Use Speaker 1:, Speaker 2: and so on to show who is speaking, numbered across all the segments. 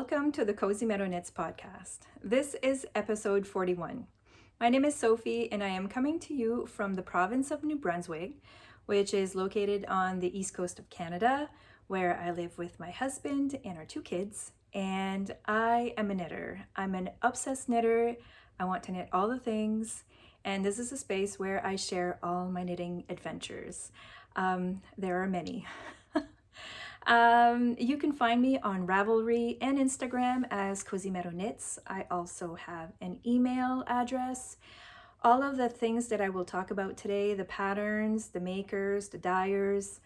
Speaker 1: welcome to the Cozy Meadow Knits podcast. This is episode 41. My name is Sophie and I am coming to you from the province of New Brunswick, which is located on the east coast of Canada, where I live with my husband and our two kids, and I am a knitter. I'm an obsessed knitter. I want to knit all the things, and this is a space where I share all my knitting adventures. There are many. You can find me on Ravelry and Instagram as cozymeadowknits. I also have an email address. All of the things that I will talk about today, the patterns, the makers, the dyers,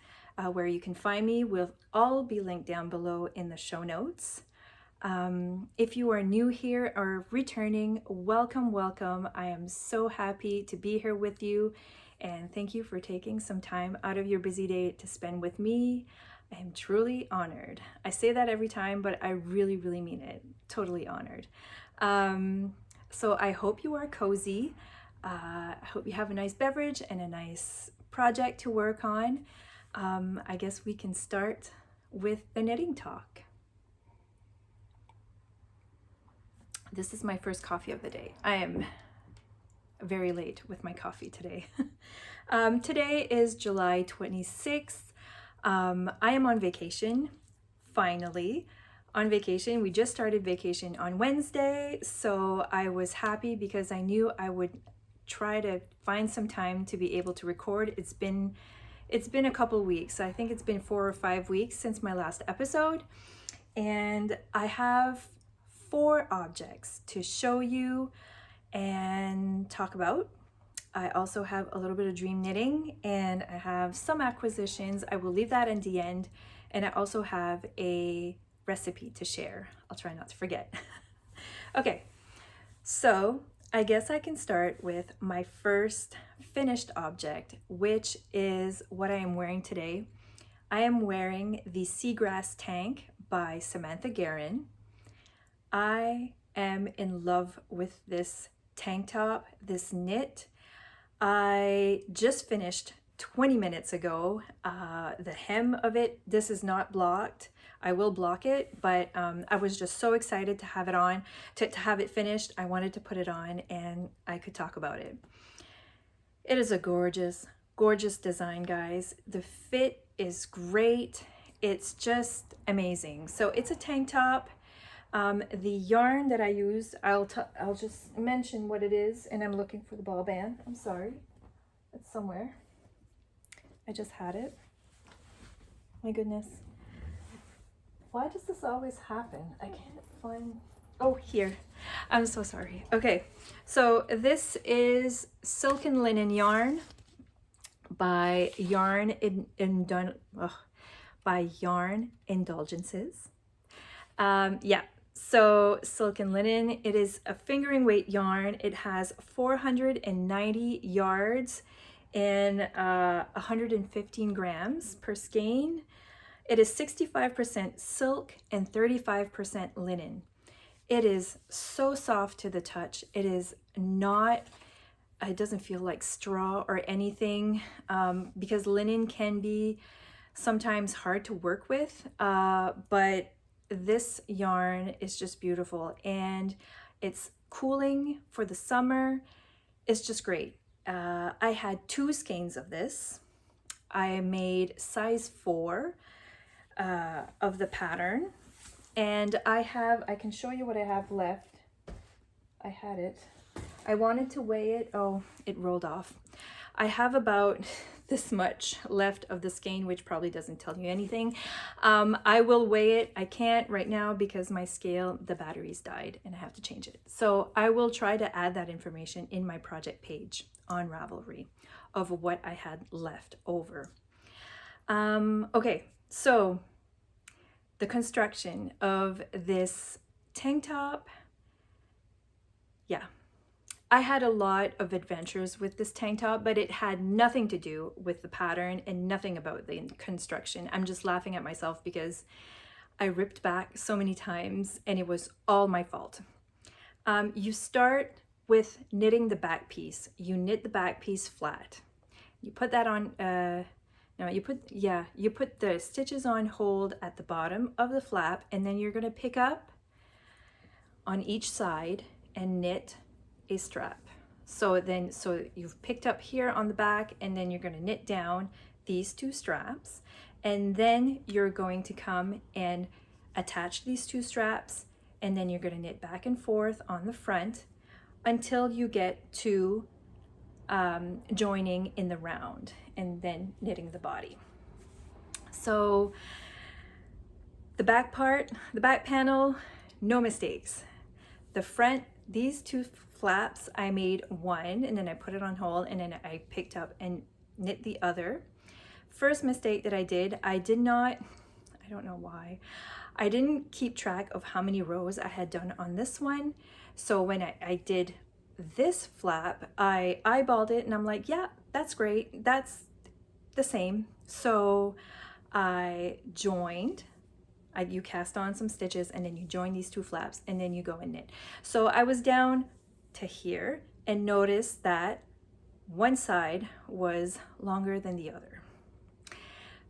Speaker 1: where you can find me will all be linked down below in the show notes. If you are new here or returning, welcome, welcome. I am so happy to be here with you, and thank you for taking some time out of your busy day to spend with me. I am truly honored. I say that every time, but I really, really mean it. Totally honored. So I hope you are cozy. I hope you have a nice beverage and a nice project to work on. I guess we can start with the knitting talk. This is my first coffee of the day. I am very late with my coffee today. Today is July 26th. I am on vacation, finally. On vacation. We just started vacation on Wednesday, so I was happy because I knew I would try to find some time to be able to record. It's been a couple weeks. I think it's been 4 or 5 weeks since my last episode, and I have 4 objects to show you and talk about. I also have a little bit of dream knitting, and I have some acquisitions. I will leave that in the end, and I also have a recipe to share. I'll try not to forget. Okay, so I guess I can start with my first finished object, which is what I am wearing today. I am wearing the Seagrass tank by Samantha Guerin. I am in love with this tank top, this knit. I just finished 20 minutes ago. The hem of it, this is not blocked. I will block it, but I was just so excited to have it on, to have it finished. I wanted to put it on and I could talk about it. It is a gorgeous, gorgeous design, guys. The fit is great. It's just amazing. So it's a tank top. The yarn that I used, I'll just mention what it is, and I'm looking for the ball band. I'm sorry, it's somewhere. I just had it. My goodness. Why does this always happen? I can't find, oh, here. I'm so sorry. Okay, so this is Silken Linen yarn by Yarn Indulgences. Yeah. So Silken Linen, it is a fingering weight yarn. It has 490 yards and 115 grams per skein. It is 65% silk and 35% linen. It is so soft to the touch. It is not, it doesn't feel like straw or anything, because linen can be sometimes hard to work with, but this yarn is just beautiful, and it's cooling for the summer. It's just great. I had 2 skeins of this. I made size 4 of the pattern, and I can show you what I have left. I had it. I wanted to weigh it. Oh, it rolled off. I have about this much left of the skein, which probably doesn't tell you anything. I will weigh it. I can't right now because my scale, the batteries died and I have to change it. So I will try to add that information in my project page on Ravelry of what I had left over. Okay, so the construction of this tank top, yeah. I had a lot of adventures with this tank top, but it had nothing to do with the pattern and nothing about the construction. I'm just laughing at myself because I ripped back so many times and it was all my fault. You start with knitting the back piece. You knit the back piece flat. You put that on, you put the stitches on hold at the bottom of the flap, and then you're gonna pick up on each side and knit a strap. So you've picked up here on the back, and then you're going to knit down these 2 straps, and then you're going to come and attach these 2 straps, and then you're going to knit back and forth on the front until you get to joining in the round, and then knitting the body. So the back part, the back panel, no mistakes. The front, these 2 flaps, I made one, and then I put it on hold, and then I picked up and knit the other. First mistake that I did not, I don't know why, I didn't keep track of how many rows I had done on this one. So when I did this flap, I eyeballed it, and I'm like, yeah, that's great, that's the same. So I joined, you cast on some stitches, and then you join these 2 flaps, and then you go and knit. So I was down to here and noticed that one side was longer than the other.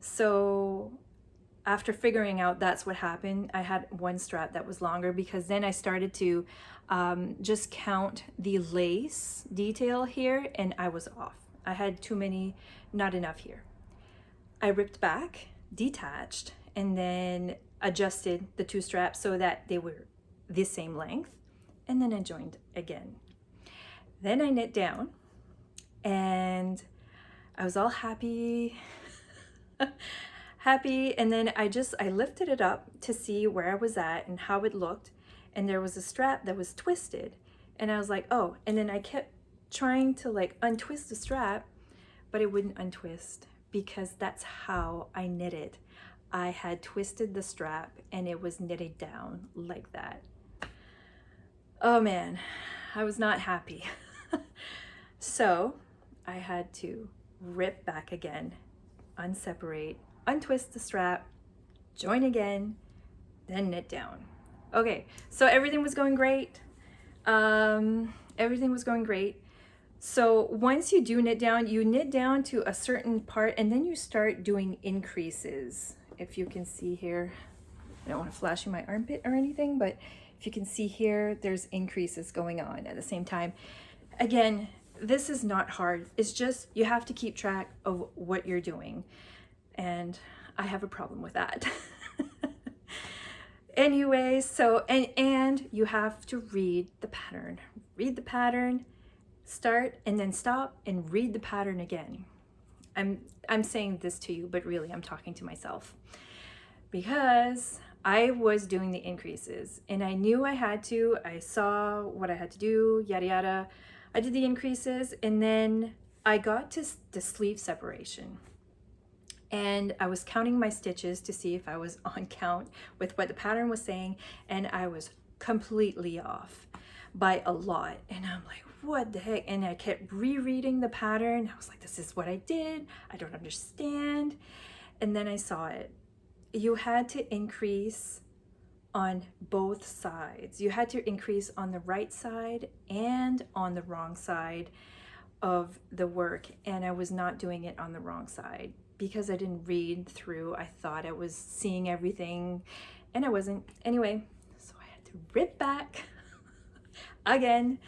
Speaker 1: So after figuring out that's what happened, I had one strap that was longer, because then I started to just count the lace detail here, and I was off. I had too many, not enough here. I ripped back, detached, and then adjusted the 2 straps so that they were the same length, and then I joined again. Then I knit down, and I was all happy, and then I lifted it up to see where I was at and how it looked, and there was a strap that was twisted, and I was like, oh, and then I kept trying to like untwist the strap, but it wouldn't untwist, because that's how I knit it. I had twisted the strap, and it was knitted down like that. Oh man, I was not happy. So I had to rip back again, unseparate, untwist the strap, join again, then knit down. Okay, so everything was going great. Everything was going great. So once you do knit down, you knit down to a certain part, and then you start doing increases. If you can see here, I don't want to flash you my armpit or anything, but if you can see here, there's increases going on at the same time. Again, this is not hard. It's just you have to keep track of what you're doing. And I have a problem with that. Anyway, so, and you have to read the pattern. Read the pattern, start, and then stop and read the pattern again. I'm saying this to you, but really I'm talking to myself, because I was doing the increases and I knew I had to. I saw what I had to do, yada yada. I did the increases, and then I got to the sleeve separation, and I was counting my stitches to see if I was on count with what the pattern was saying, and I was completely off by a lot. And I'm like, what the heck? And I kept rereading the pattern. I was like, this is what I did, I don't understand. And then I saw it. You had to increase on both sides. You had to increase on the right side and on the wrong side of the work, and I was not doing it on the wrong side because I didn't read through. I thought I was seeing everything, and I wasn't. Anyway, so I had to rip back again,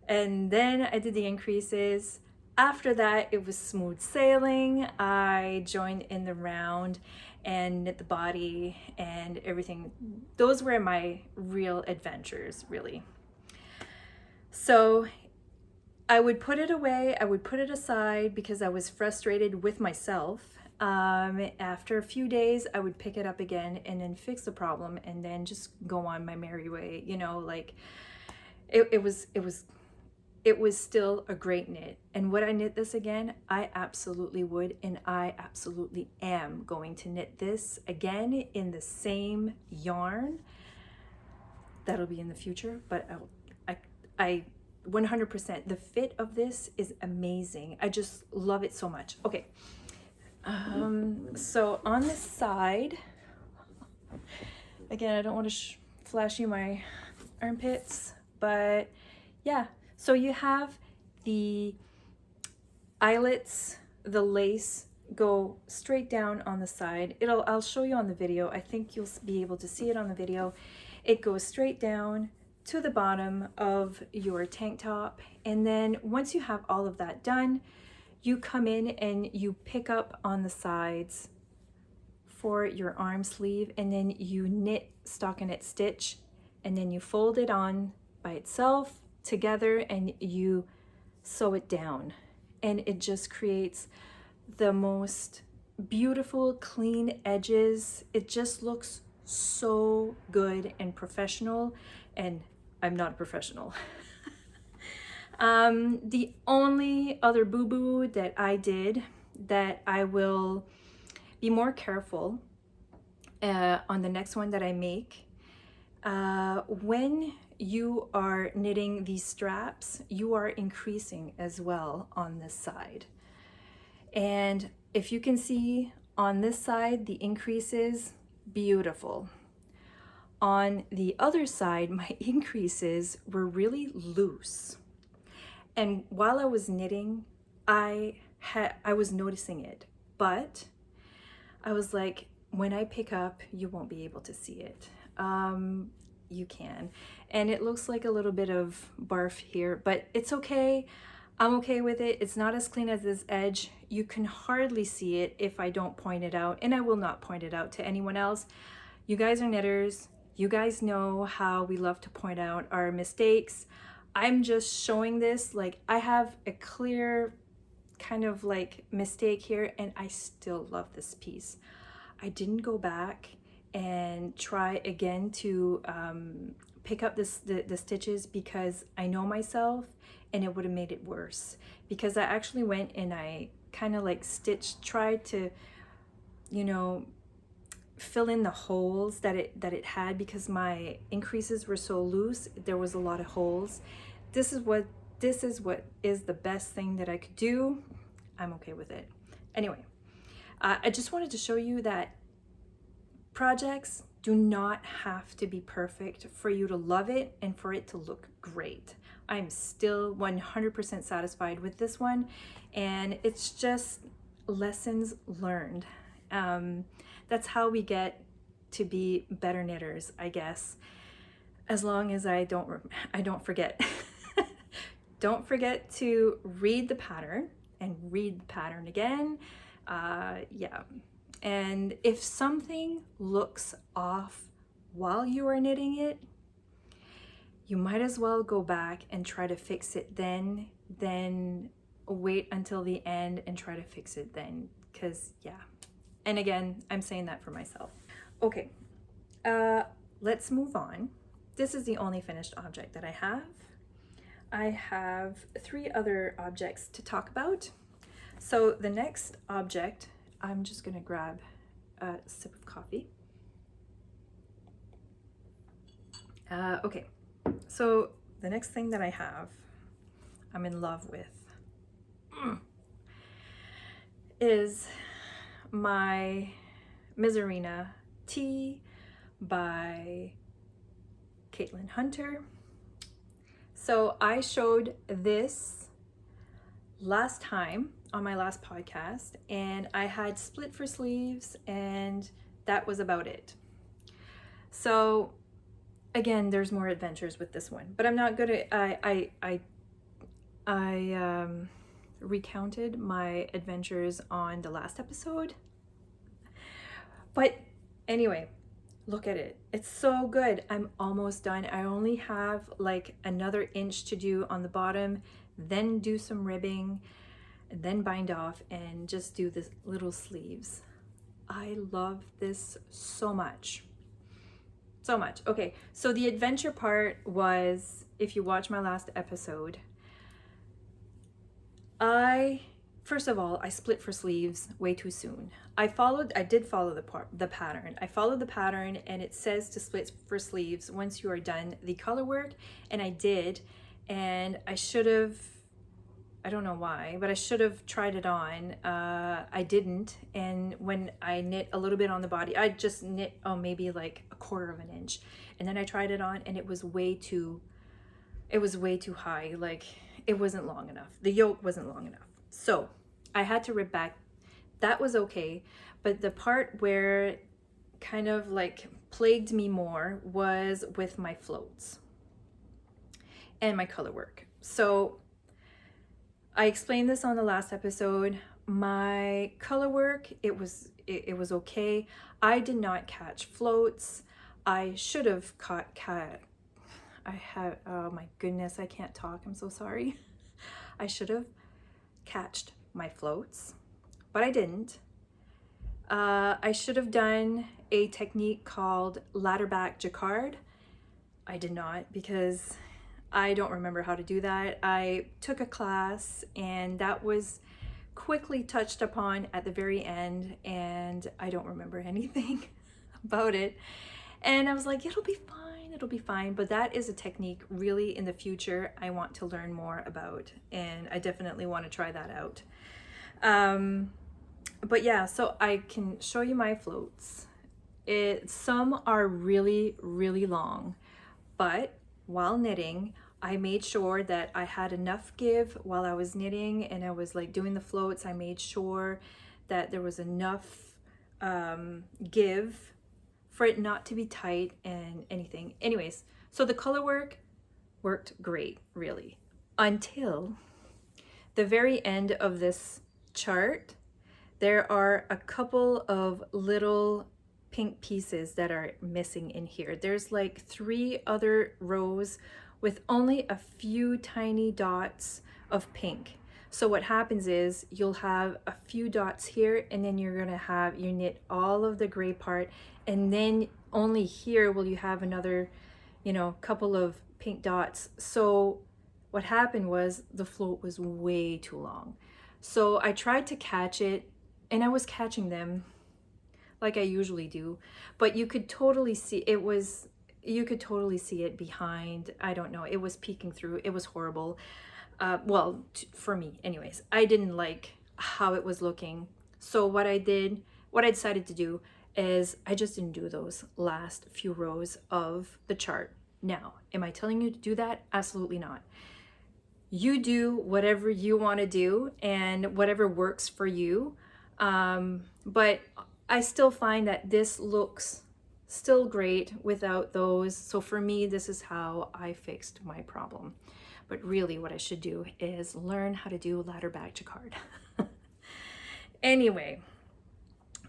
Speaker 1: and then I did the increases. After that, it was smooth sailing. I joined in the round and knit the body and everything. Those were my real adventures, really. So I would put it away, I would put it aside because I was frustrated with myself. After a few days, I would pick it up again and then fix the problem and then just go on my merry way. You know, like it was still a great knit. And would I knit this again? I absolutely would, and I absolutely am going to knit this again in the same yarn. That'll be in the future, but I 100%, the fit of this is amazing. I just love it so much. Okay, so on the side, again, I don't want to flash you my armpits, but yeah. So you have the eyelets, the lace go straight down on the side. I'll show you on the video. I think you'll be able to see it on the video. It goes straight down to the bottom of your tank top. And then once you have all of that done, you come in and you pick up on the sides for your arm sleeve, and then you knit stockinette stitch, and then you fold it on by itself together and you sew it down, and it just creates the most beautiful clean edges. It just looks so good and professional, and I'm not a professional. The only other boo-boo that I did that I will be more careful on the next one that I make, when you are knitting these straps, you are increasing as well on this side. And if you can see on this side, the increases, beautiful. On the other side, my increases were really loose. And while I was knitting, I was noticing it, but I was like, when I pick up, you won't be able to see it. You can. And it looks like a little bit of barf here, but it's okay. I'm okay with it. It's not as clean as this edge. You can hardly see it if I don't point it out, and I will not point it out to anyone else. You guys are knitters. You guys know how we love to point out our mistakes. I'm just showing this, like I have a clear kind of like mistake here, and I still love this piece. I didn't go back and try again to pick up the stitches because I know myself, and it would have made it worse, because I actually went and I kind of like tried to, you know, fill in the holes that it had, because my increases were so loose. There was a lot of holes. This is what is the best thing that I could do. I'm okay with it. Anyway, I just wanted to show you that projects do not have to be perfect for you to love it and for it to look great. I'm still 100% satisfied with this one, and it's just lessons learned. That's how we get to be better knitters, I guess, as long as I don't forget. Don't forget to read the pattern and read the pattern again. Yeah. And if something looks off while you are knitting it, you might as well go back and try to fix it then wait until the end and try to fix it then, because yeah. And again, I'm saying that for myself. Okay, let's move on. This is the only finished object that I have. I have 3 other objects to talk about. So the next object, I'm just gonna grab a sip of coffee. Okay, so the next thing that I have, I'm in love with, is my Misurina tea by Caitlin Hunter. So I showed this last time on my last podcast, and I had split for sleeves, and that was about it. So again, there's more adventures with this one, but I'm not gonna, I recounted my adventures on the last episode. But anyway, look at it. It's so good. I'm almost done. I only have like another inch to do on the bottom, then do some ribbing, and then bind off and just do the little sleeves. I love this so much. So much. Okay, so the adventure part was, if you watch my last episode, first of all, I split for sleeves way too soon. I did follow the pattern. I followed the pattern, and it says to split for sleeves once you are done the color work, and I did, and I should have, I don't know why, but I should have tried it on. I didn't, and when I knit a little bit on the body, I just knit, maybe like 1/4 of an inch, and then I tried it on, and it was way too high. Like, it wasn't long enough. The yoke wasn't long enough. So I had to rip back. That was okay, but the part where kind of like plagued me more was with my floats. and my color work. So I explained this on the last episode. My color work, it was okay. I did not catch floats. I should have caught oh my goodness, I can't talk, I'm so sorry. I should have catched my floats, but I didn't. I should have done a technique called ladder back jacquard. I did not, because I don't remember how to do that. I took a class and that was quickly touched upon at the very end, and I don't remember anything about it. And I was like, it'll be fine. But that is a technique really in the future I want to learn more about, and I definitely want to try that out. But yeah, so I can show you my floats. Some are really, really long, but while knitting, I made sure that I had enough give while I was knitting and I was like doing the floats. I made sure that there was enough give for it not to be tight and anything. Anyways, so the color work worked great, really, until the very end of this chart. There are a couple of little pink pieces that are missing in here. There's like 3 other rows with only a few tiny dots of pink. So what happens is you'll have a few dots here, and then you're gonna have, you knit all of the gray part, and then only here will you have another, you know, couple of pink dots. So what happened was the float was way too long. So I tried to catch it, and I was catching them like I usually do, but you could totally see you could totally see it behind. I don't know, it was peeking through. It was horrible. Well, for me anyways. I didn't like how it was looking. So what I decided to do is I just didn't do those last few rows of the chart. Now, am I telling you to do that? Absolutely not. You do whatever you want to do and whatever works for you. But I still find that this looks still great without those. So for me, this is how I fixed my problem. But really what I should do is learn how to do ladder back jacquard. Anyway,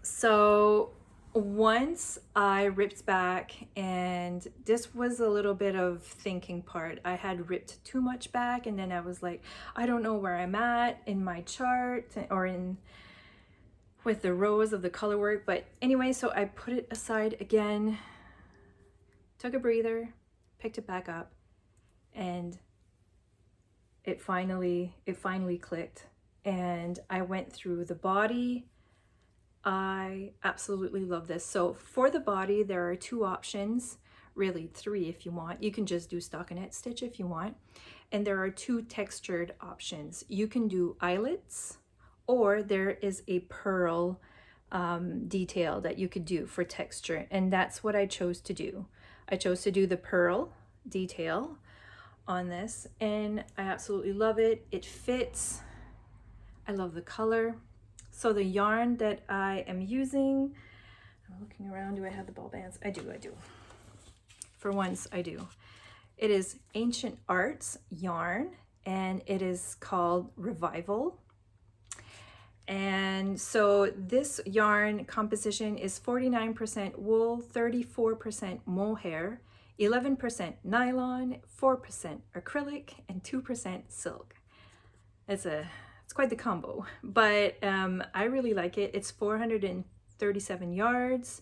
Speaker 1: so once I ripped back, and this was a little bit of thinking part. I had ripped too much back, and then I was like, I don't know where I'm at in my chart or in with the rows of the color work. But anyway, so I put it aside again, took a breather, picked it back up, and it finally clicked. And I went through the body. I absolutely love this. So for the body, there are 2 options, really 3 if you want. You can just do stockinette stitch if you want. And there are 2 textured options. You can do eyelets, or there is a pearl detail that you could do for texture. And that's what I chose to do. I chose to do the pearl detail on this, and I absolutely love it. It fits. I love the color. So the yarn that I am using, I'm looking around, do I have the ball bands? I do. For once, I do. It is Ancient Arts yarn, and it is called Revival. And so this yarn composition is 49% wool, 34% mohair, 11% nylon, 4% acrylic, and 2% silk. It's quite the combo, but I really like it. It's 437 yards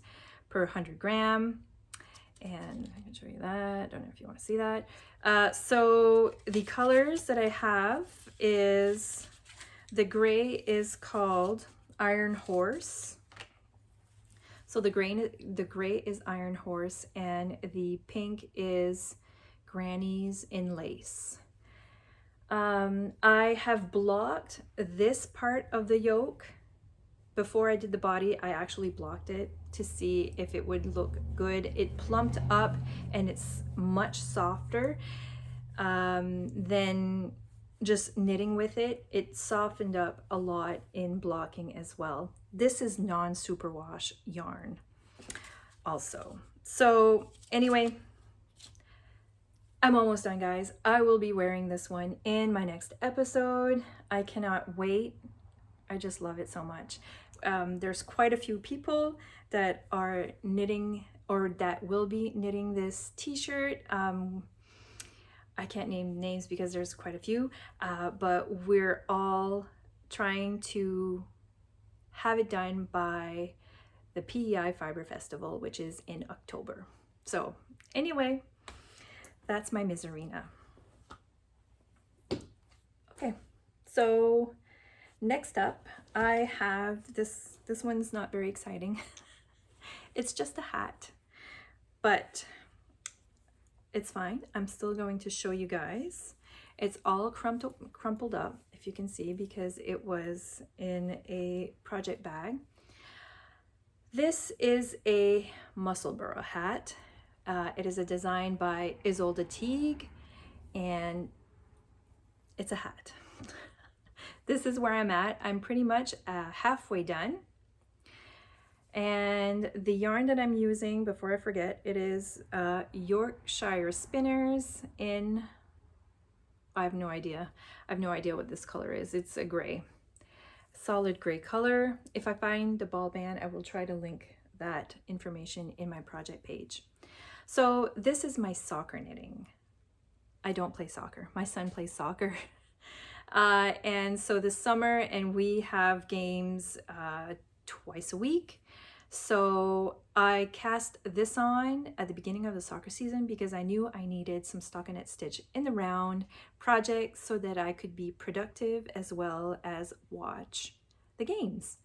Speaker 1: per 100 gram. And I can show you that. I don't know if you want to see that. So the colors that I have is, the gray is called Iron Horse. So the gray is Iron Horse, and the pink is Grannies in Lace. I have blocked this part of the yoke. Before I did the body, I actually blocked it to see if it would look good. It plumped up, and it's much softer than just knitting with it. It softened up a lot in blocking as well. This is non-superwash yarn also. So anyway, I'm almost done, guys. I will be wearing this one in my next episode. I cannot wait. I just love it so much. There's quite a few people that are knitting or that will be knitting this t-shirt. I can't name names because there's quite a few, but we're all trying to have it done by the PEI Fiber Festival, which is in October. So anyway, that's my Misurina. Okay, so next up, I have this one's not very exciting. It's just a hat, but it's fine. I'm still going to show you guys. It's all crumpled up, if you can see, because it was in a project bag. This is a Musselburgh hat. It is a design by Ysolda Teague, and it's a hat. This is where I'm at. I'm pretty much halfway done. And the yarn that I'm using, before I forget, it is Yorkshire Spinners in, I have no idea. I have no idea what this color is. It's a gray, solid gray color. If I find the ball band, I will try to link that information in my project page. So this is my soccer knitting. I don't play soccer. My son plays soccer. And so this summer, and we have games twice a week. So I cast this on at the beginning of the soccer season because I knew I needed some stockinette stitch in the round project so that I could be productive as well as watch the games.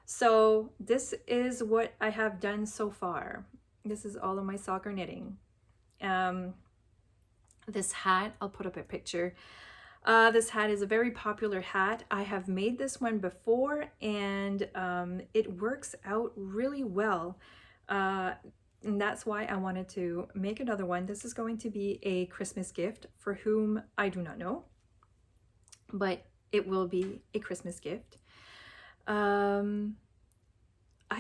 Speaker 1: So this is what I have done so far. This is all of my soccer knitting. This hat, I'll put up a picture. This hat is a very popular hat. I have made this one before, and it works out really well. And that's why I wanted to make another one. This is going to be a Christmas gift for whom I do not know, but it will be a Christmas gift. I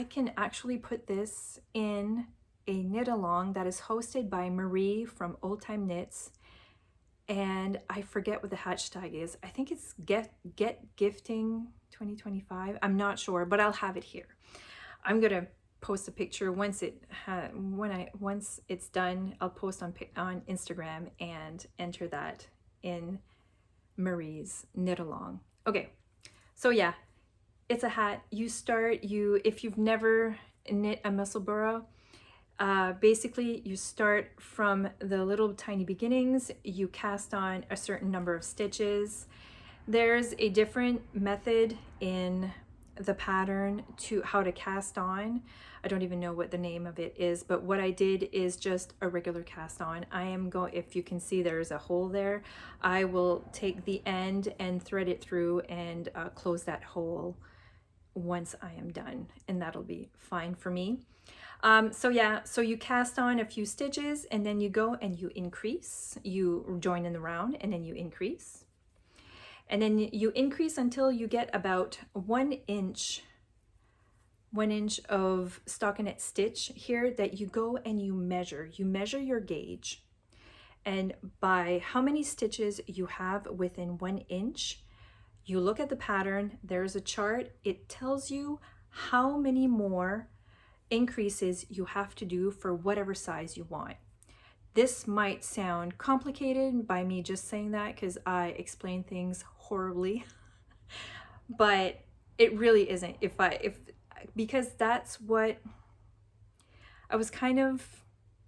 Speaker 1: can actually put this in a knit along that is hosted by Marie from Old Time Knits. And I forget what the hashtag is. I think it's get gifting 2025. I'm not sure, but I'll have it here. I'm gonna post a picture once it's done. I'll post on Instagram and enter that in Marie's knit along. Okay, so yeah, it's a hat. If you've never knit a Musselburgh, basically you start from the little tiny beginnings, you cast on a certain number of stitches. There's a different method in the pattern to how to cast on. I don't even know what the name of it is, but what I did is just a regular cast on. If you can see there's a hole there, I will take the end and thread it through and close that hole once I am done, and that'll be fine for me. So you cast on a few stitches, and then you go and you increase, you join in the round, and then you increase. And then you increase until you get about 1 inch of stockinette stitch here that you go and you measure your gauge. And by how many stitches you have within 1 inch, you look at the pattern, there's a chart, it tells you how many more increases you have to do for whatever size you want. This might sound complicated by me just saying that because I explain things horribly, but it really isn't. Because that's what I was kind of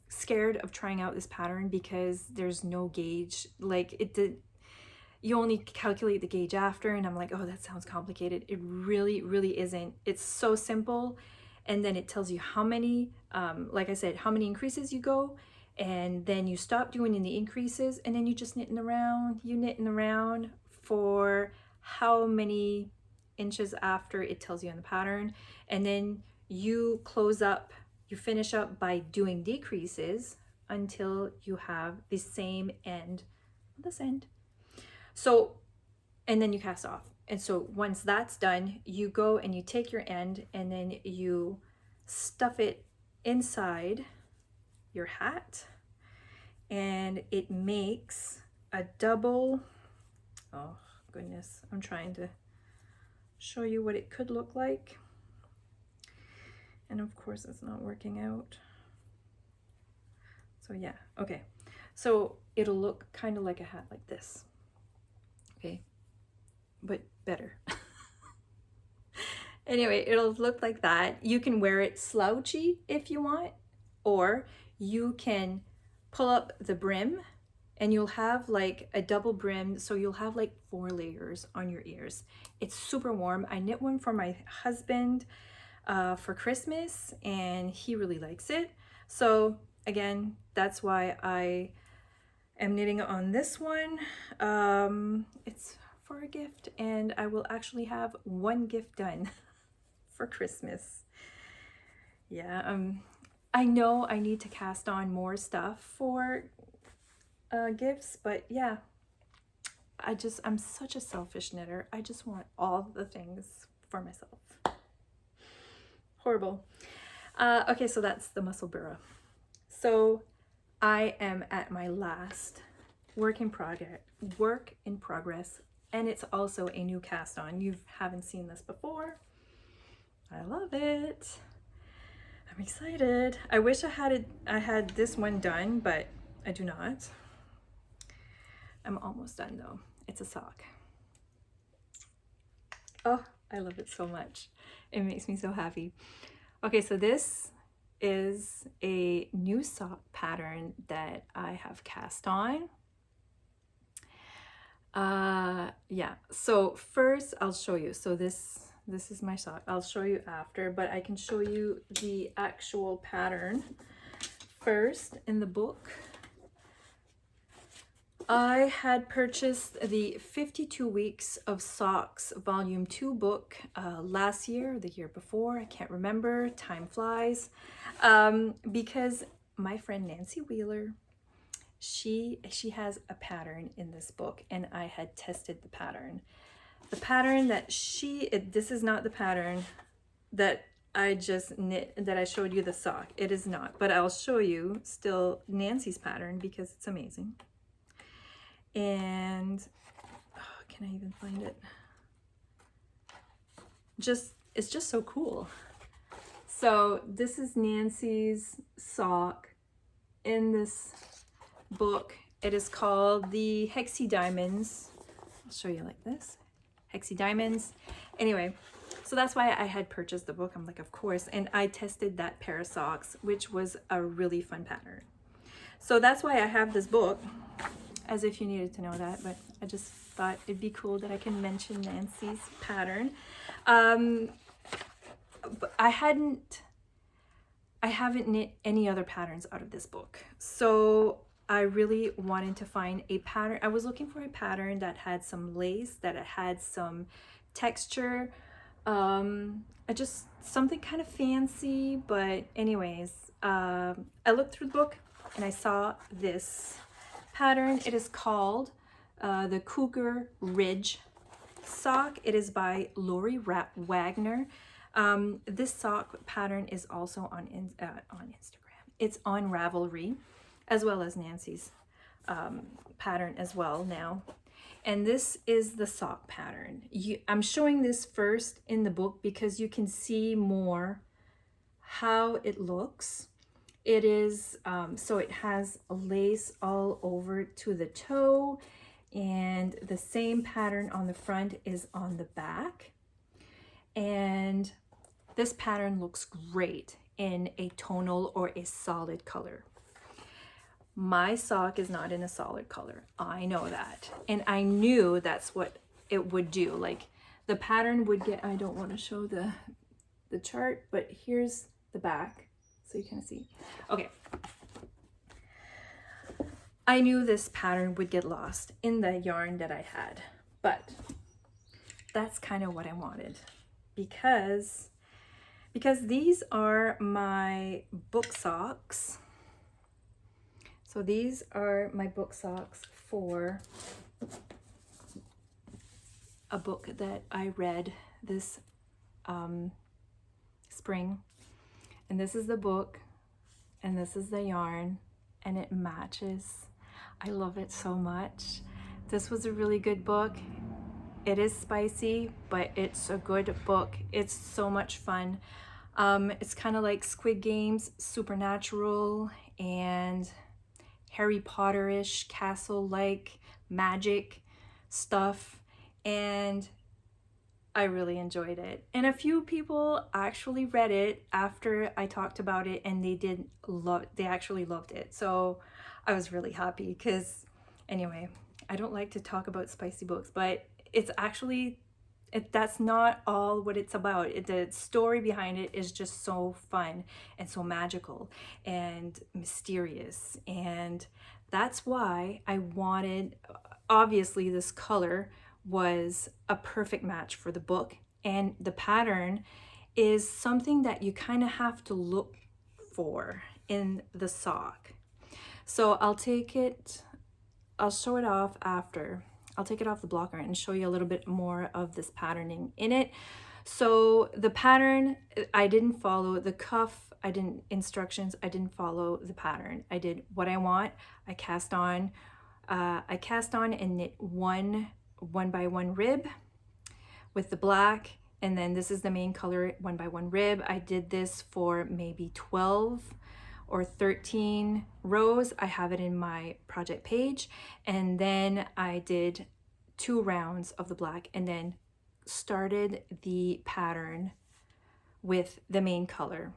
Speaker 1: scared of trying out this pattern, because there's no gauge. You only calculate the gauge after, and I'm like, oh, that sounds complicated. It really, really isn't. It's so simple. And then it tells you how many, like I said, how many increases you go, and then you stop doing the increases, and then you just knit in the round. You knit in the round for how many inches after it tells you in the pattern, and then you finish up by doing decreases until you have the same end on this end. So, and then you cast off. And so once that's done, you go and you take your end and then you stuff it inside your hat, and it makes a double, oh goodness, I'm trying to show you what it could look like. And of course it's not working out. So yeah, okay. So it'll look kind of like a hat like this. Okay, but better. Anyway, it'll look like that. You can wear it slouchy if you want, or you can pull up the brim and you'll have like a double brim, so you'll have like 4 layers on your ears. It's super warm. I knit one for my husband for Christmas, and he really likes it. So again, that's why I am knitting on this one. It's for a gift, and I will actually have one gift done for Christmas. Yeah, I know I need to cast on more stuff for gifts, but yeah, I'm such a selfish knitter. I just want all the things for myself. Horrible. Okay, so that's the Musselburgh. So I am at my last work in progress, and it's also a new cast on. You haven't seen this before. I love it. I'm excited. I wish I had this one done, but I do not. I'm almost done though. It's a sock. Oh, I love it so much. It makes me so happy. Okay, so this is a new sock pattern that I have cast on. Yeah, so first I'll show you. So this is my sock. I'll show you after, but I can show you the actual pattern first. In the book, I had purchased the 52 Weeks of Socks Volume 2 book last year, or the year before, I can't remember, time flies, because my friend Nancy Wheeler, she has a pattern in this book, and I had tested the pattern. The pattern that this is not the pattern that I just knit, that I showed you the sock. It is not, but I'll show you still Nancy's pattern because it's amazing. And oh, can I even find it? It's just so cool. So this is Nancy's sock in this book. It is called the Hexy Diamonds. I'll show you like this. Hexy Diamonds. Anyway, so that's why I had purchased the book. I'm like, of course. And I tested that pair of socks, which was a really fun pattern. So that's why I have this book, as if you needed to know that, but I just thought it'd be cool that I can mention Nancy's pattern. But I haven't knit any other patterns out of this book. So I really wanted to find a pattern. I was looking for a pattern that had some lace, that it had some texture, just something kind of fancy. But anyways, I looked through the book and I saw this pattern. It is called the Cougar Ridge sock. It is by Lori Wagner. This sock pattern is also on Instagram. It's on Ravelry, as well as Nancy's pattern as well now. And this is the sock pattern. I'm showing this first in the book because you can see more how it looks. It is, so it has a lace all over to the toe, and the same pattern on the front is on the back. And this pattern looks great in a tonal or a solid color. My sock is not in a solid color. I know that. And I knew that's what it would do. Like the pattern would get, I don't want to show the chart, but here's the back so you can see. Okay. I knew this pattern would get lost in the yarn that I had, but that's kind of what I wanted because these are my book socks. So these are my book socks for a book that I read this spring. And this is the book, and this is the yarn, and it matches. I love it so much. This was a really good book. It is spicy, but it's a good book. It's so much fun. It's kind of like Squid Games, supernatural and Harry Potter-ish, castle-like magic stuff, and I really enjoyed it. And a few people actually read it after I talked about it, and they actually loved it. So I was really happy because, anyway, I don't like to talk about spicy books, but it's actually, that's not all what it's about. The story behind it is just so fun and so magical and mysterious. And that's why I wanted, obviously this color was a perfect match for the book, and the pattern is something that you kind of have to look for in the sock. So I'll show it off after. I'll take it off the blocker and show you a little bit more of this patterning in it. So the pattern, I didn't follow the cuff, instructions, I didn't follow the pattern. I did what I want. I cast on and knit one by one rib with the black, and then this is the main color, 1 by 1 rib. I did this for maybe 12 or 13 rows. I have it in my project page, and then I did 2 rounds of the black and then started the pattern with the main color.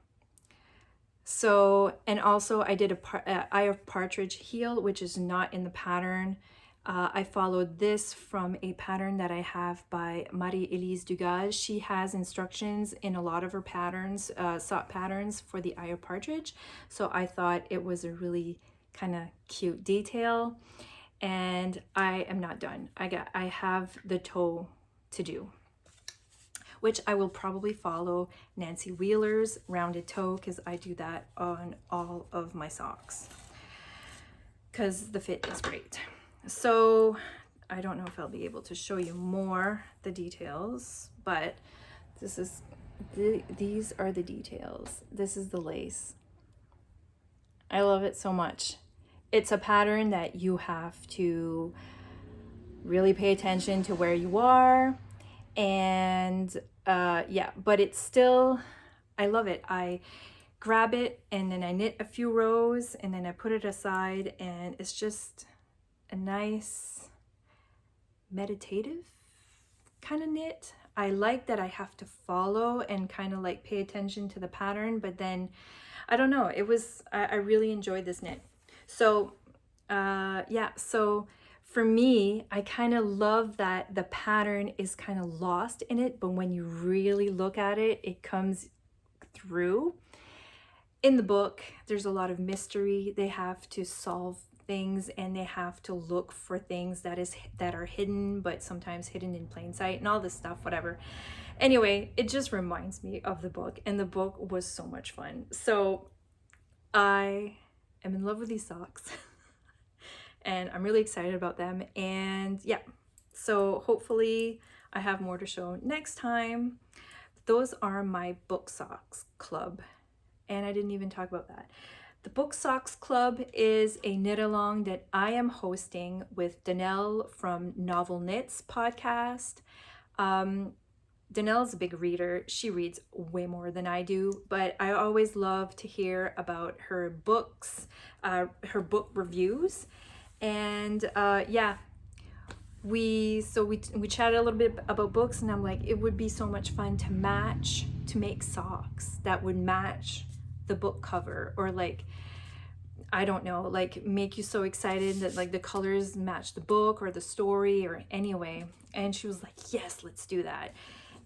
Speaker 1: So, and also I did a Eye of Partridge heel, which is not in the pattern. I followed this from a pattern that I have by Marie-Elise Dugage. She has instructions in a lot of her patterns, sock patterns for the Eye of Partridge. So I thought it was a really kind of cute detail. And I am not done. I have the toe to do, which I will probably follow Nancy Wheeler's rounded toe, because I do that on all of my socks because the fit is great. So I don't know if I'll be able to show you more the details, but these are the details. This is the lace. I love it so much. It's a pattern that you have to really pay attention to where you are, and yeah, but it's still, I love it. I grab it and then I knit a few rows and then I put it aside, and it's just a nice meditative kind of knit. I like that I have to follow and kind of like pay attention to the pattern, but then I don't know, I really enjoyed this knit. So yeah, so for me, I kind of love that the pattern is kind of lost in it, but when you really look at it, it comes through. In the book, there's a lot of mystery. They have to solve things and they have to look for things that are hidden, but sometimes hidden in plain sight and all this stuff, whatever. Anyway, it just reminds me of the book, and the book was so much fun. So I am in love with these socks and I'm really excited about them. And yeah, so hopefully I have more to show next time. Those are my book socks club, and I didn't even talk about that. The Book Socks Club is a knit along that I am hosting with Danelle from Novel Knits podcast. Danelle's a big reader. She reads way more than I do, but I always love to hear about her books, her book reviews. And yeah, we chatted a little bit about books, and I'm like, it would be so much fun to make socks that would match the book cover, or like, I don't know, like make you so excited that like the colors match the book or the story or anyway. And she was like, yes, let's do that.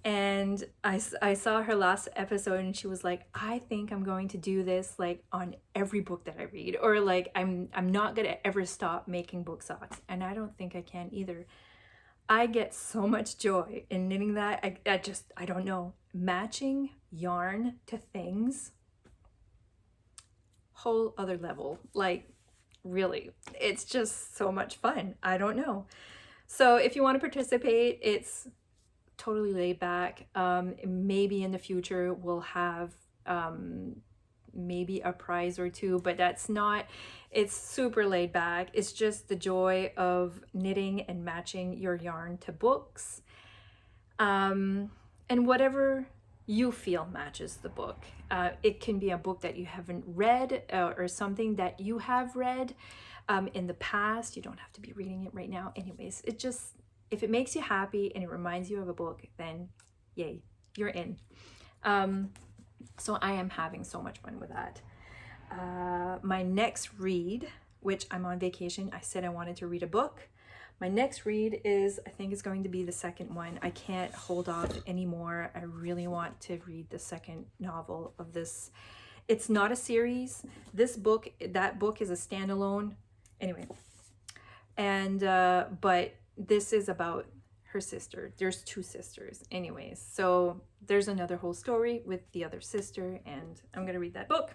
Speaker 1: And I saw her last episode and she was like, I think I'm going to do this like on every book that I read, or like I'm not gonna ever stop making book socks. And I don't think I can either. I get so much joy in knitting that. I don't know, matching yarn to things, whole other level. Like really, it's just so much fun. I don't know. So if you want to participate, it's totally laid back. Maybe in the future we'll have maybe a prize or two, but that's not, it's super laid back. It's just the joy of knitting and matching your yarn to books. And whatever you feel matches the book. It can be a book that you haven't read or something that you have read in the past. You don't have to be reading it right now. Anyways, it just, if it makes you happy and it reminds you of a book, then yay, you're in. So I am having so much fun with that. My next read, which I'm on vacation, I said I wanted to read a book. My next read is, I think it's going to be the second one. I can't hold off anymore. I really want to read the second novel of this. It's not a series. This book, that book is a standalone. Anyway, and but this is about her sister. There's two sisters. Anyways, so there's another whole story with the other sister, and I'm gonna read that book.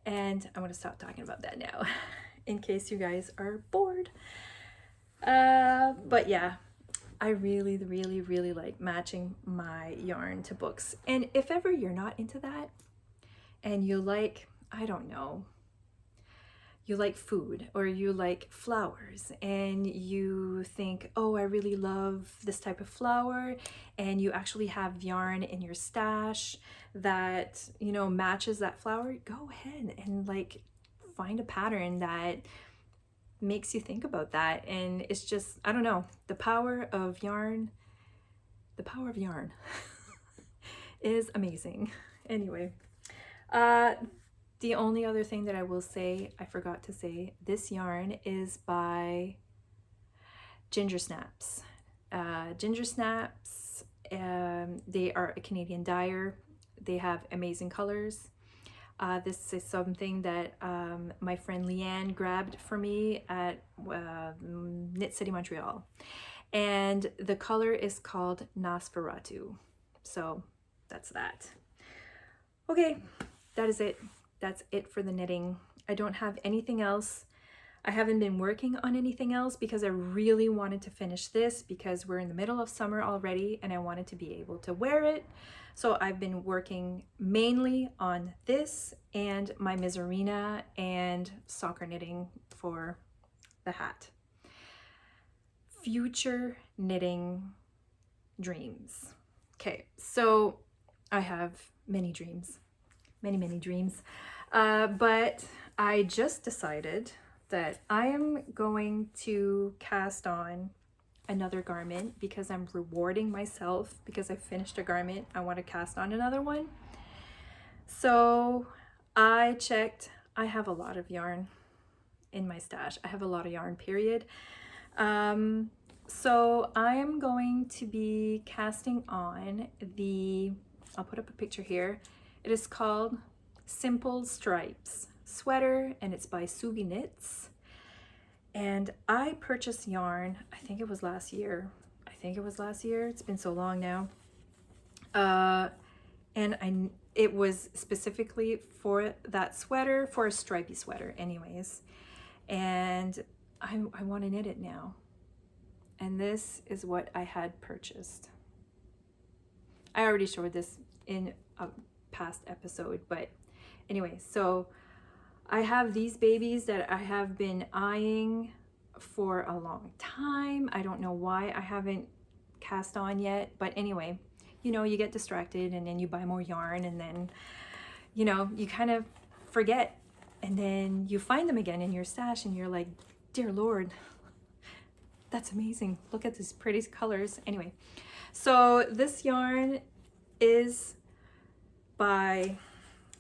Speaker 1: And I'm gonna stop talking about that now, in case you guys are bored. But yeah, I really, really, really like matching my yarn to books. And if ever you're not into that and you like, I don't know, you like food or you like flowers and you think, oh, I really love this type of flower, and you actually have yarn in your stash that, you know, matches that flower, go ahead and like find a pattern that makes you think about that. And it's just, I don't know, the power of yarn is amazing. Anyway, the only other thing that I will say, I forgot to say, this yarn is by Ginger Snaps. Ginger Snaps, they are a Canadian dyer. They have amazing colors. This is something that my friend Leanne grabbed for me at Knit City, Montreal. And the color is called Nosferatu. So that's that. Okay, that is it. That's it for the knitting. I don't have anything else. I haven't been working on anything else because I really wanted to finish this because we're in the middle of summer already and I wanted to be able to wear it. So I've been working mainly on this and my Misurina and soccer knitting for the hat. Future knitting dreams. Okay, so I have many dreams, many dreams, but I just decided that I am going to cast on another garment because I'm rewarding myself because I finished a garment. I want to cast on another one. So I checked, I have a lot of yarn in my stash. I have a lot of yarn, period. So I am going to be casting on the, I'll put up a picture here. It is called Simple Stripes Sweater and it's by Seagrass. And I purchased yarn, I think it was last year. It's been so long now. And it was specifically for that sweater, for a stripy sweater anyways. And I want to knit it now. And this is what I had purchased. I already showed this in a past episode, but anyway, so I have these babies that I have been eyeing for a long time. I don't know why I haven't cast on yet, but anyway, you know, you get distracted and then you buy more yarn and then, you know, you kind of forget and then you find them again in your stash and you're like, dear Lord, that's amazing. Look at these pretty colors. Anyway, so this yarn is by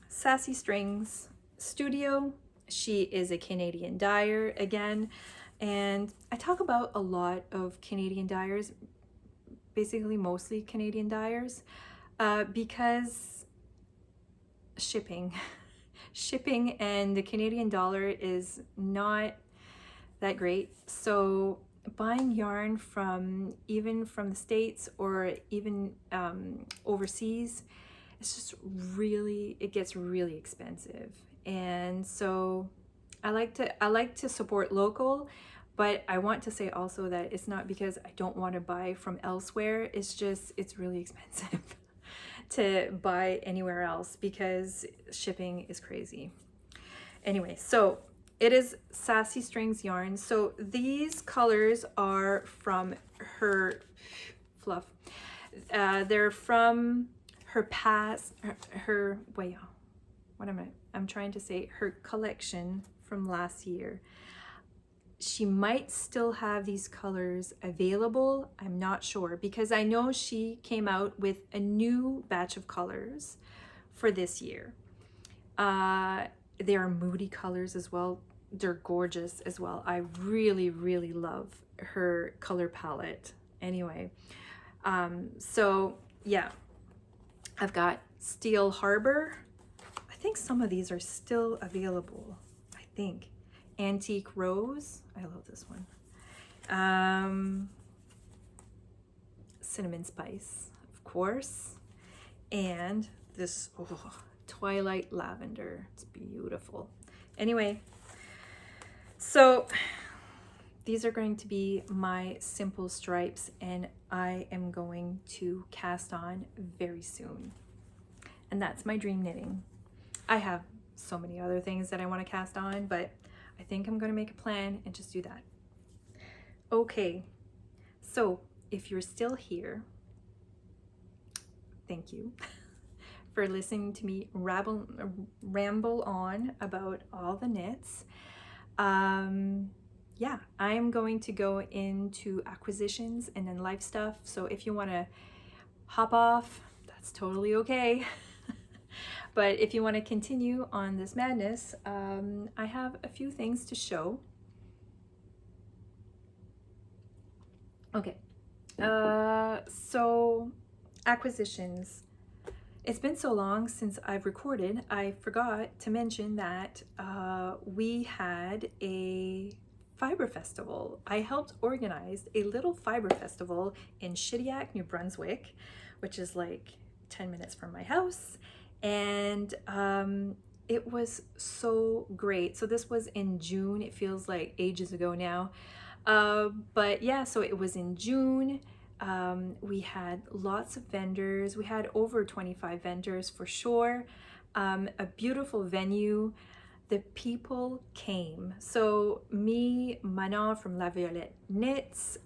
Speaker 1: Sassy Strings Studio. She is a Canadian dyer again, and I talk about a lot of Canadian dyers, basically mostly Canadian dyers, because shipping and the Canadian dollar is not that great. So buying yarn from even from the States or even overseas, it's just really, it gets really expensive. And so I like to support local, but I want to say also that it's not because I don't want to buy from elsewhere. It's just, it's really expensive to buy anywhere else because shipping is crazy. Anyway, so it is Sassy Strings yarn. So these colors are from her fluff. They're from her past, I'm trying to say her collection from last year. She might still have these colors available. I'm not sure, because I know she came out with a new batch of colors for this year. They are moody colors as well. They're gorgeous as well. I really, really love her color palette. Anyway, so yeah, I've got Steel Harbor. I think some of these are still available, I think. Antique Rose, I love this one. Cinnamon Spice, of course. And this Twilight Lavender, it's beautiful. Anyway, so these are going to be my simple stripes, and I am going to cast on very soon. And that's my dream knitting. I have so many other things that I want to cast on, but I think I'm going to make a plan and just do that. Okay, so if you're still here, thank you for listening to me ramble on about all the knits. Yeah, I'm going to go into acquisitions and then life stuff. So if you want to hop off, that's totally okay. But if you want to continue on this madness, I have a few things to show. Okay, so acquisitions. It's been so long since I've recorded, I forgot to mention that we had a FIBRE festival. I helped organize a little FIBRE festival in Shediac, New Brunswick, which is like 10 minutes from my house. And it was so great. So this was in June. It feels like ages ago now. But yeah, so it was in June. We had lots of vendors. We had over 25 vendors for sure. A beautiful venue. The people came. So me, Manon from La Violette Knits,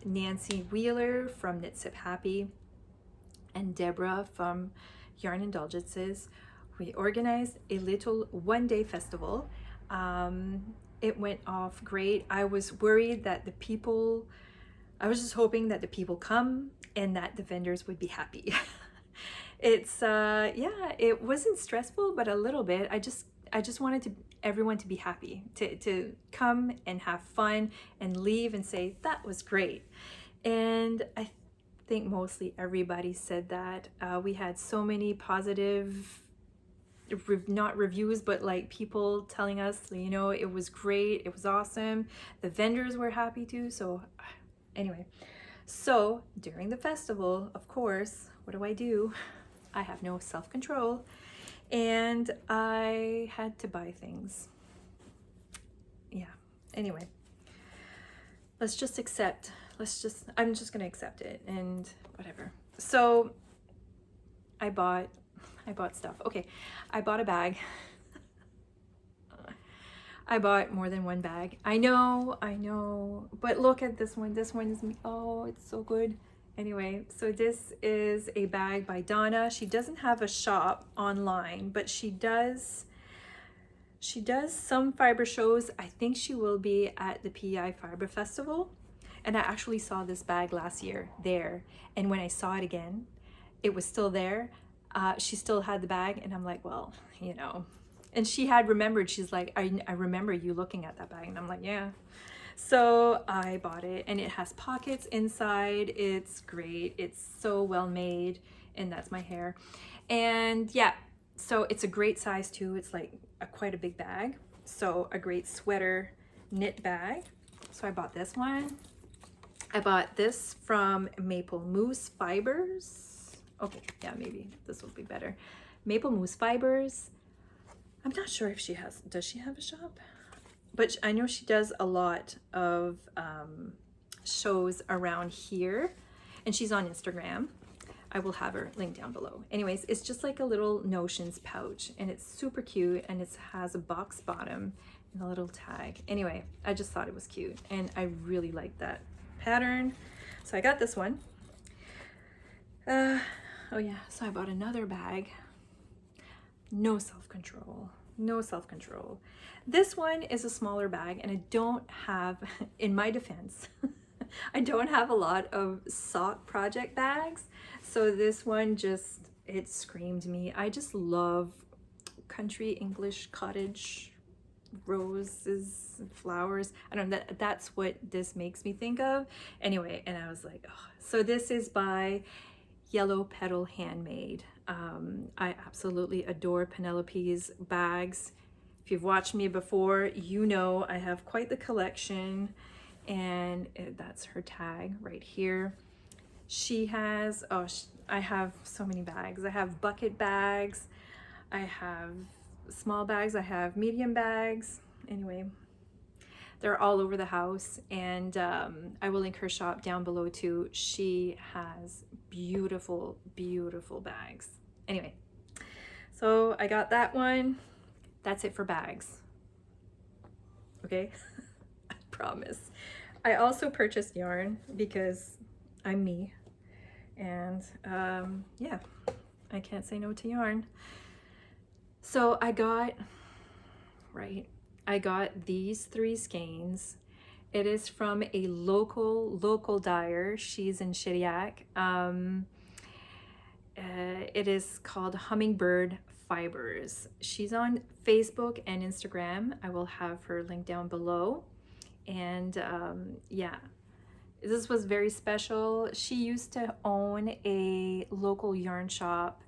Speaker 1: Nancy Wheeler from Knit Sip Happy, and Deborah from Yarn Indulgences, we organized a little one-day festival. It went off great. I was worried that I was just hoping that the people come and that the vendors would be happy. It's yeah, it wasn't stressful, but a little bit. I just wanted everyone to be happy, to come and have fun and leave and say that was great. And I think mostly everybody said that. We had so many positive, not reviews, but like people telling us, you know, it was great, it was awesome. The vendors were happy too. So anyway, so during the festival, of course, what do? I have no self-control, and I had to buy things. Yeah, anyway, I'm just gonna accept it and whatever. So I bought stuff. Okay, I bought a bag. I bought more than one bag. I know, but look at this one. This one is, oh, it's so good. Anyway, so this is a bag by Donna. She doesn't have a shop online, but she does some fiber shows. I think she will be at the PEI Fiber Festival. And I actually saw this bag last year there. And when I saw it again, it was still there. She still had the bag, and I'm like, well, you know. And she had remembered, she's like, I remember you looking at that bag. And I'm like, yeah. So I bought it, and it has pockets inside. It's great. It's so well made, and that's my hair. And yeah, so it's a great size too. It's like quite a big bag. So a great sweater knit bag. So I bought this one. I bought this from Maple Moose Fibers. Okay, yeah, maybe this will be better. Maple Moose Fibers. I'm not sure if does she have a shop? But I know she does a lot of shows around here, and she's on Instagram. I will have her linked down below. Anyways, it's just like a little notions pouch, and it's super cute, and it has a box bottom and a little tag. Anyway, I just thought it was cute, and I really like that pattern. So I got this one. Oh yeah, so I bought another bag. No self-control, no self-control. This one is a smaller bag, and I don't have, in my defense, I don't have a lot of sock project bags. So this one just, it screamed me. I just love country English cottage roses and flowers. I don't know, that's what this makes me think of. Anyway, and I was like, oh. So this is by Yellow Petal Handmade. I absolutely adore Penelope's bags. If you've watched me before, you know I have quite the collection, and that's her tag right here. She has, I have so many bags. I have bucket bags, I have small bags, I have medium bags. Anyway, they're all over the house, and I will link her shop down below too. She has beautiful, beautiful bags. Anyway, so I got that one. That's it for bags. Okay, I promise. I also purchased yarn because I'm me, and yeah, I can't say no to yarn. So I got these 3 skeins. It is from a local dyer. She's in Shediac. It is called Hummingbird Fibers. She's on Facebook and Instagram. I will have her link down below. And yeah, this was very special. She used to own a local yarn shop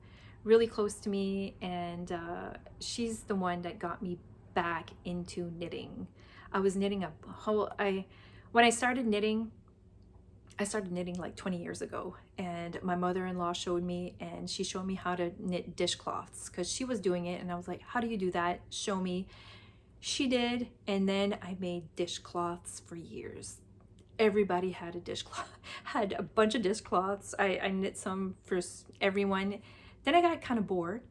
Speaker 1: really close to me, and she's the one that got me back into knitting. I was knitting when I started knitting like 20 years ago, and my mother-in-law showed me, and she showed me how to knit dishcloths because she was doing it, and I was like, how do you do that? Show me. She did, and then I made dishcloths for years. Everybody had a dishcloth, had a bunch of dishcloths. I knit some for everyone. Then I got kind of bored,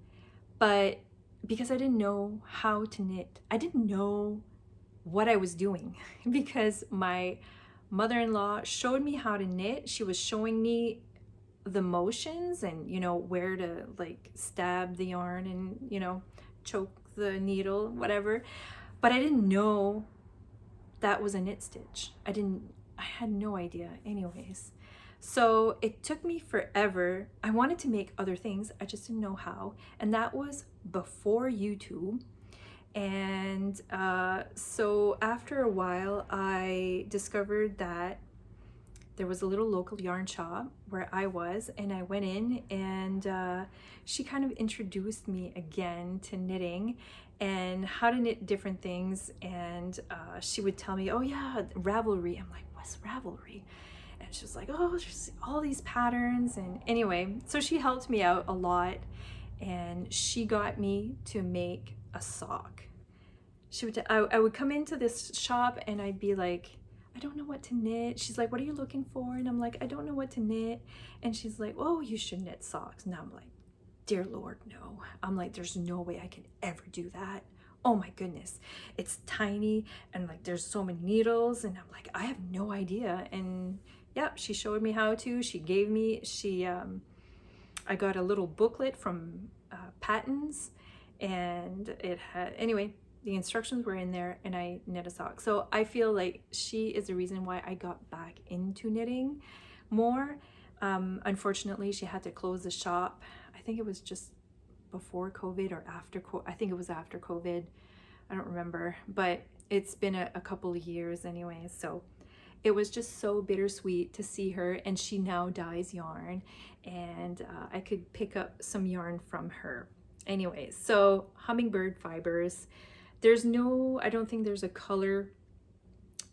Speaker 1: but because I didn't know how to knit, I didn't know what I was doing because my mother-in-law showed me how to knit. She was showing me the motions and, you know, where to like stab the yarn and, you know, choke the needle, whatever. But I didn't know that was a knit stitch. I had no idea anyways. So it took me forever. I wanted to make other things, I just didn't know how. And that was before YouTube. And so after a while, I discovered that there was a little local yarn shop where I was, and I went in, and she kind of introduced me again to knitting and how to knit different things. And she would tell me, oh yeah, Ravelry. I'm like, what's Ravelry? And she's like, oh, there's all these patterns. And anyway, so she helped me out a lot, and she got me to make a sock. I would come into this shop and I'd be like, I don't know what to knit. She's like, what are you looking for? And I'm like, I don't know what to knit. And she's like, oh, you should knit socks. And I'm like, dear Lord, no. I'm like, there's no way I can ever do that. Oh my goodness, it's tiny, and like there's so many needles, and I'm like, I have no idea. And yeah, she showed me how to. She gave me, I got a little booklet from Patterns, and it had, anyway, the instructions were in there, and I knit a sock. So I feel like she is the reason why I got back into knitting more. Unfortunately, she had to close the shop. I think it was just before COVID or after, I think it was after COVID. I don't remember, but it's been a couple of years anyway. So it was just so bittersweet to see her, and she now dyes yarn, and I could pick up some yarn from her. Anyway, so Hummingbird Fibers. There's no, I don't think there's a color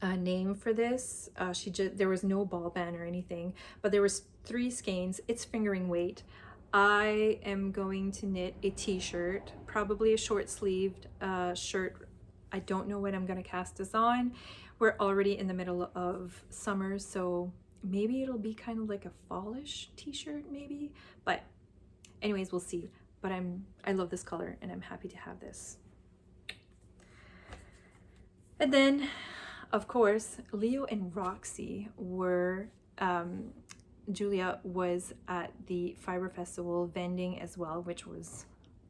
Speaker 1: name for this. There was no ball band or anything, but there was 3 skeins. It's fingering weight. I am going to knit a t-shirt, probably a short sleeved shirt. I don't know when I'm going to cast this on. We're already in the middle of summer, so maybe it'll be kind of like a fallish t-shirt maybe, but anyways, we'll see. But I love this color and I'm happy to have this. And then of course Leo and Roxy were Julia was at the FIBRE festival vending as well, which was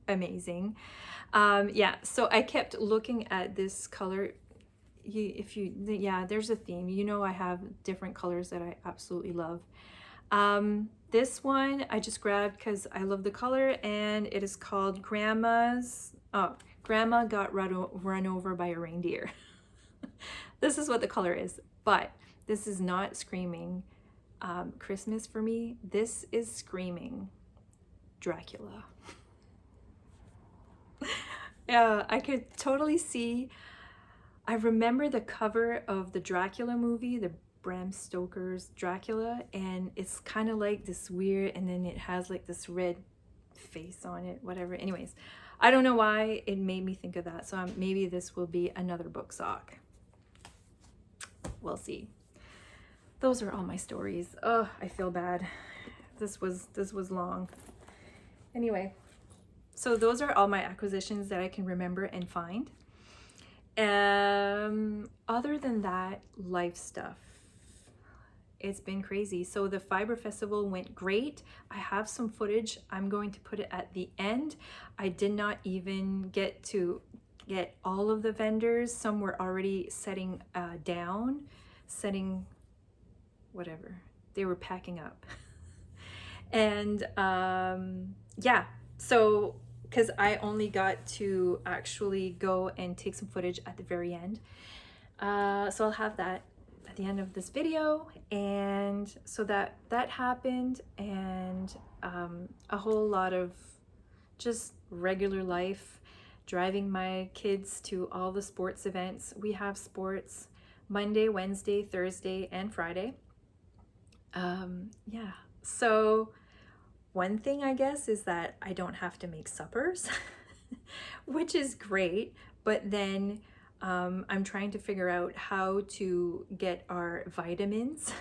Speaker 1: amazing. Yeah, so I kept looking at this color. Yeah, there's a theme. You know, I have different colors that I absolutely love. This one I just grabbed because I love the color, and it is called Grandma Got Run Over by a Reindeer. This is what the color is, but this is not screaming Christmas for me. This is screaming Dracula. Yeah, I could totally see. I remember the cover of the Dracula movie, the Bram Stoker's Dracula, and it's kind of like this weird, and then it has like this red face on it, whatever. Anyways, I don't know why it made me think of that, so maybe this will be another book sock. We'll see. Those are all my stories. Oh, I feel bad. This was long. Anyway, so those are all my acquisitions that I can remember and find. Other than that, life stuff. It's been crazy. So the FIBRE festival went great. I have some footage. I'm going to put it at the end. I did not even get to get all of the vendors. Some were already setting whatever. They were packing up. And yeah, so because I only got to actually go and take some footage at the very end. So I'll have that at the end of this video. And so that happened, and a whole lot of just regular life, driving my kids to all the sports events. We have sports Monday, Wednesday, Thursday, and Friday. Yeah, so one thing I guess is that I don't have to make suppers, which is great, but then I'm trying to figure out how to get our vitamins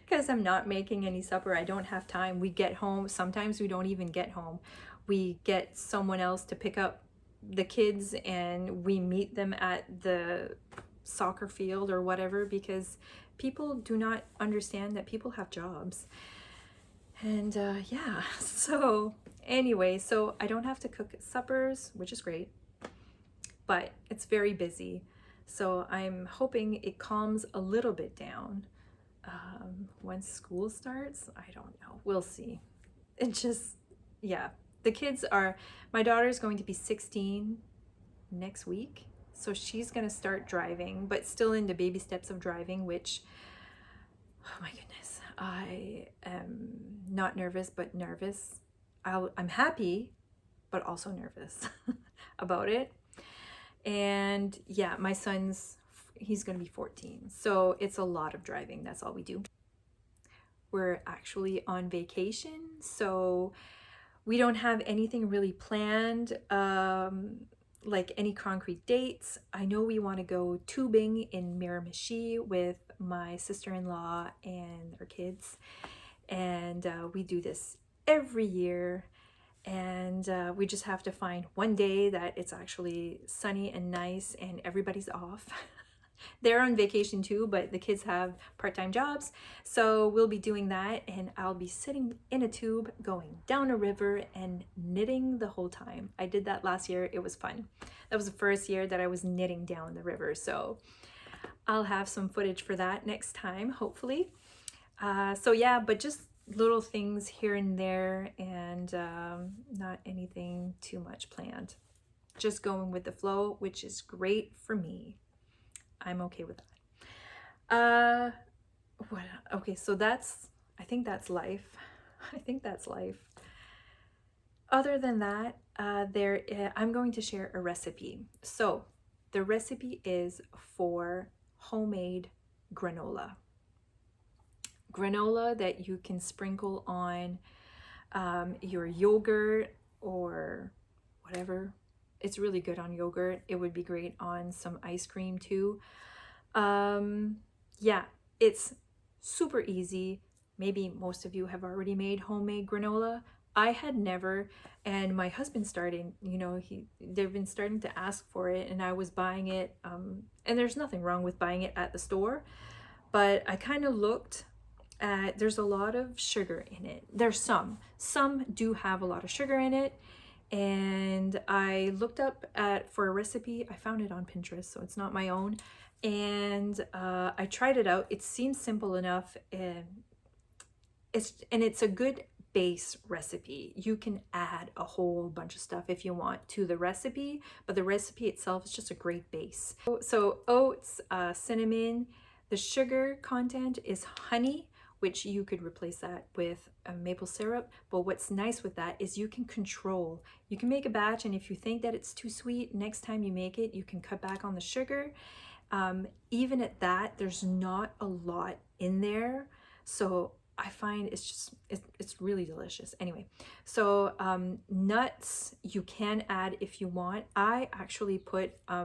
Speaker 1: because I'm not making any supper. I don't have time. We get home. Sometimes we don't even get home. We get someone else to pick up the kids and we meet them at the soccer field or whatever, because people do not understand that people have jobs. And yeah, so anyway, so I don't have to cook suppers, which is great, but it's very busy. So I'm hoping it calms a little bit down once school starts. I don't know, we'll see. It just, yeah, the kids are, my daughter's going to be 16 next week. So she's going to start driving, but still in the baby steps of driving, which, oh my goodness, I am not nervous, but nervous. I'm happy, but also nervous about it. And yeah, my son's, he's going to be 14. So it's a lot of driving. That's all we do. We're actually on vacation, so we don't have anything really planned. Like any concrete dates. I know we want to go tubing in Miramichi with my sister-in-law and her kids, and we do this every year, and we just have to find one day that it's actually sunny and nice and everybody's off. They're on vacation too, but the kids have part-time jobs, so we'll be doing that, and I'll be sitting in a tube going down a river and knitting the whole time. I did that last year. It was fun. That was the first year that I was knitting down the river, so I'll have some footage for that next time, hopefully. So yeah, but just little things here and there, and not anything too much planned. Just going with the flow, which is great for me. I'm okay with that. Okay, so I think that's life. I think that's life. Other than that, I'm going to share a recipe. So the recipe is for homemade granola. Granola that you can sprinkle on your yogurt or whatever. It's really good on yogurt. It would be great on some ice cream too. Yeah, it's super easy. Maybe most of you have already made homemade granola. I had never, and my husband started, you know, they've been starting to ask for it, and I was buying it, and there's nothing wrong with buying it at the store, but I kind of looked at, there's a lot of sugar in it. There's some do have a lot of sugar in it, and I looked up for a recipe. I found it on Pinterest, so it's not my own, and I tried it out. It seems simple enough, and it's a good base recipe. You can add a whole bunch of stuff if you want to the recipe, but the recipe itself is just a great base. So oats, cinnamon, the sugar content is honey, which you could replace that with maple syrup. But what's nice with that is you can control. You can make a batch, and if you think that it's too sweet, next time you make it, you can cut back on the sugar. Even at that, there's not a lot in there. So I find it's really delicious. Anyway, so nuts you can add if you want. I actually put, I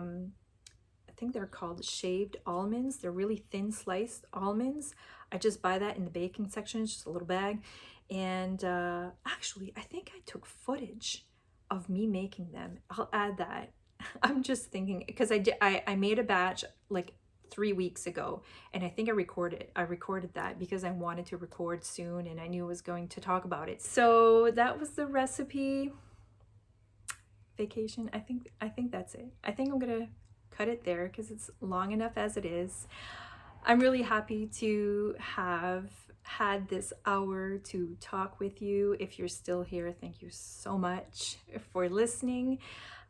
Speaker 1: think they're called shaved almonds. They're really thin sliced almonds. I just buy that in the baking section. It's just a little bag. And actually, I think I took footage of me making them. I'll add that. I'm just thinking, because I made a batch like 3 weeks ago, and I think I recorded that because I wanted to record soon, and I knew I was going to talk about it. So that was the recipe. Vacation, I think that's it. I think I'm gonna cut it there because it's long enough as it is. I'm really happy to have had this hour to talk with you. If you're still here, thank you so much for listening.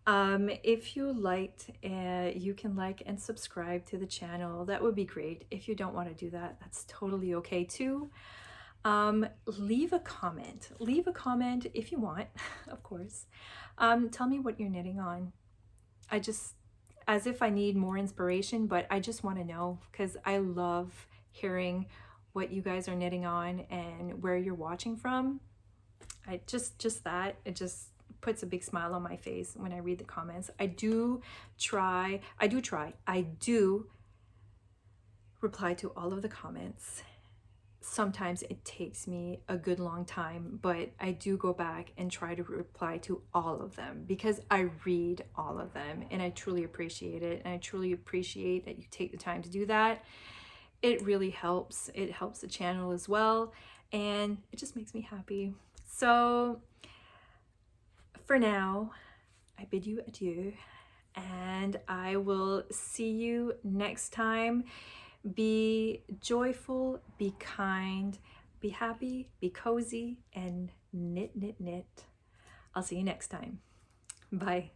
Speaker 1: If you liked, you can like and subscribe to the channel. That would be great. If you don't want to do that, that's totally okay too. Leave a comment if you want, of course. Tell me what you're knitting on. As if I need more inspiration, but I just want to know, because I love hearing what you guys are knitting on and where you're watching from. It just puts a big smile on my face when I read the comments. I do reply to all of the comments. Sometimes it takes me a good long time, but I do go back and try to reply to all of them because I read all of them, and I truly appreciate it. And I truly appreciate that you take the time to do that. It really helps. It helps the channel as well, and it just makes me happy. So for now, I bid you adieu, and I will see you next time. Be joyful, be kind, be happy, be cozy, and knit, knit, knit. I'll see you next time. Bye.